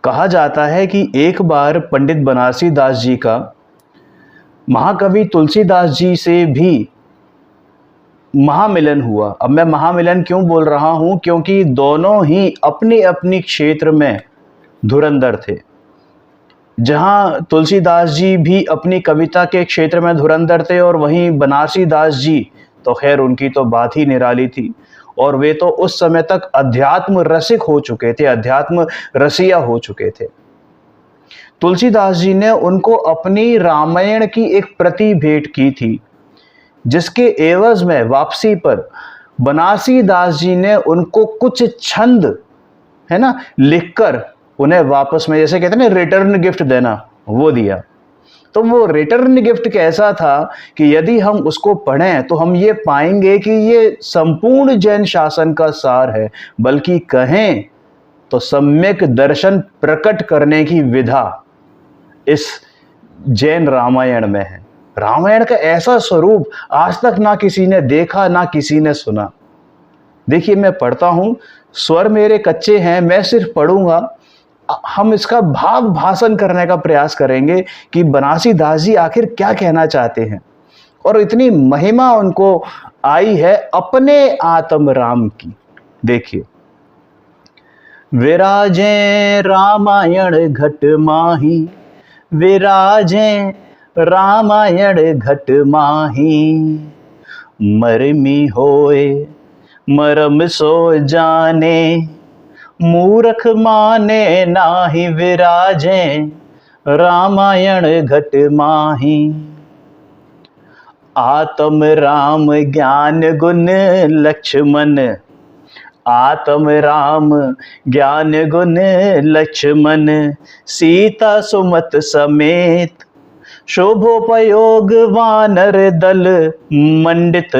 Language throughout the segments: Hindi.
कहा जाता है कि एक बार पंडित बनारसी दास जी का महाकवि तुलसीदास जी से भी महामिलन हुआ। अब मैं महामिलन क्यों बोल रहा हूं, क्योंकि दोनों ही अपनी अपनी क्षेत्र में धुरंधर थे। जहां तुलसीदास जी भी अपनी कविता के क्षेत्र में धुरंधर थे और वहीं बनारसी दास जी तो खैर उनकी तो बात ही निराली थी, और वे तो उस समय तक अध्यात्म रसिक हो चुके थे, अध्यात्म रसिया हो चुके थे। तुलसीदास जी ने उनको अपनी रामायण की एक प्रति भेंट की थी, जिसके एवज में वापसी पर बनारसी दास जी ने उनको कुछ छंद है ना लिखकर उन्हें वापस में, जैसे कहते हैं ना रिटर्न गिफ्ट देना, वो दिया। तो वो रिटर्न गिफ्ट कैसा था कि यदि हम उसको पढ़ें तो हम ये पाएंगे कि ये संपूर्ण जैन शासन का सार है, बल्कि कहें तो सम्यक दर्शन प्रकट करने की विधा इस जैन रामायण में है। रामायण का ऐसा स्वरूप आज तक ना किसी ने देखा ना किसी ने सुना। देखिए, मैं पढ़ता हूं, स्वर मेरे कच्चे हैं, मैं सिर्फ पढ़ूंगा। हम इसका भाव भाषण करने का प्रयास करेंगे कि बनारसी दास जी आखिर क्या कहना चाहते हैं, और इतनी महिमा उनको आई है अपने आत्म राम की। देखिए, विराजे रामायण घट माही, विराजे रामायण घट माही, मरमी होए मरम सो जाने, मूर्ख माने नाही, विराजे रामायण घट माही। आत्म राम ज्ञान गुण लक्ष्मण, आत्म राम ज्ञान गुण लक्ष्मण, सीता सुमत समेत, शोभोपयोग वानर दल मंडित,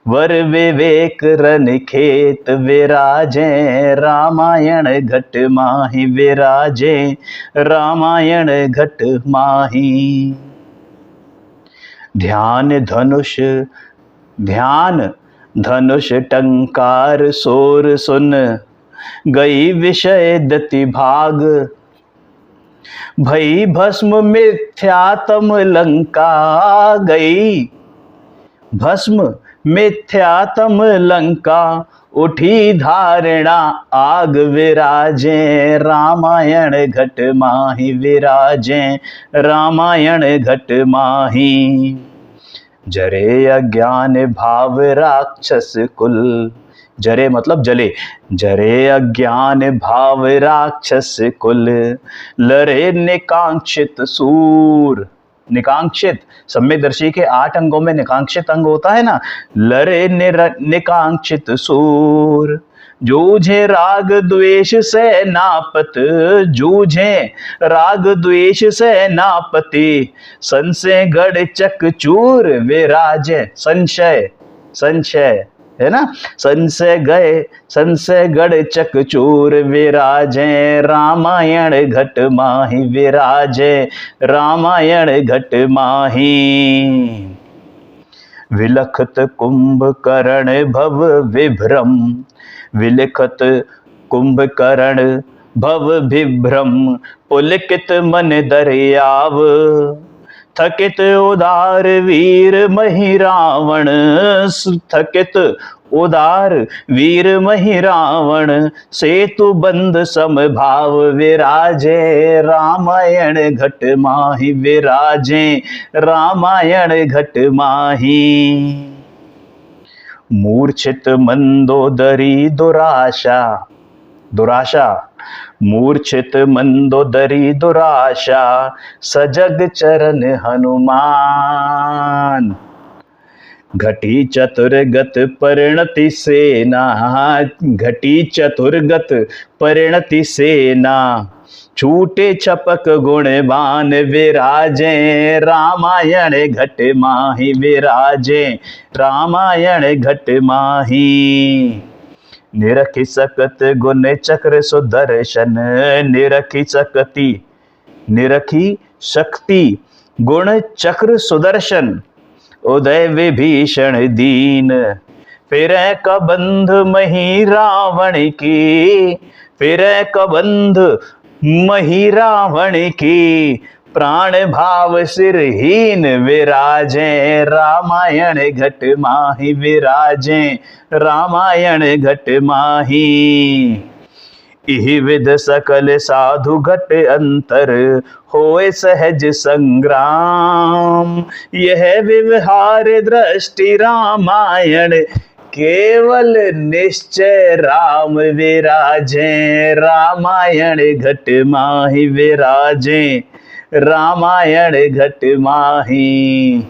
वर विवेक रन खेत, विराजे रामायण घट माही, विराजे रामायण घट माही। ध्यान धनुष, ध्यान धनुष टंकार सोर सुन, गई विषय दति भाग, भई भस्म मिथ्यात्म लंका, गई भस्म मिथ्यात्म लंका, उठी धारणा आग, विराजे रामायण घट माही, विराजे रामायण घट माही। जरे अज्ञान भाव राक्षस कुल, जरे मतलब जले, जरे अज्ञान भाव राक्षस कुल, लरे निकांक्षित सूर, निकांक्षित सम्यकदर्शी के 8 अंगों में निकांक्षित अंग होता है ना, लरे निकांक्षित सूर, जूझे राग द्वेष से नापत, जूझे राग द्वेष से नापति, संशय गढ़ चक चूर, विराजे संशय, संशय है ना, संशय गए संशय गढ़ चक चूर, विराजे रामायण घट माही, विराजे रामायण घट माही। विलखत कुंभकर्ण भव विभ्रम, विलखत कुंभकर्ण भव विभ्रम, पुलकित मन दरियाव, थकित उदार वीर मही रावण, थकित उदार वीर मही रावण, सेतु बंध समभाव, विराजे रामायण घट माही, विराजे रामायण घट माही। मूर्छित मंदोदरी दुराशा, दुराशा, मूर्छित मंदोदरी दुराशा, सजग चरण हनुमान, घटी चतुर्गत परिणति सेना, घटी चतुर्गत परिणति सेना, छूटे छपक गुणवान, विराजे रामायण घट माही, विराजे रामायण घट माही। निरखि सकत गुण चक्र सुदर्शन, निरखि सकती, निरखी शक्ति गुण चक्र सुदर्शन, उदय विभीषण दीन, फिरे कबंध मही रावण की, फिरे कबंध मही रावण की प्राण भाव सिरहीन विराजे, रामायण घट माही विराजे, रामायण घट माही। इहि विध सकल साधु घट अंतर, होए सहज संग्राम। यह व्यवहार दृष्टि रामायण, केवल निश्चय राम विराजे, रामायण घट माही विराजे, रामायण घट माही।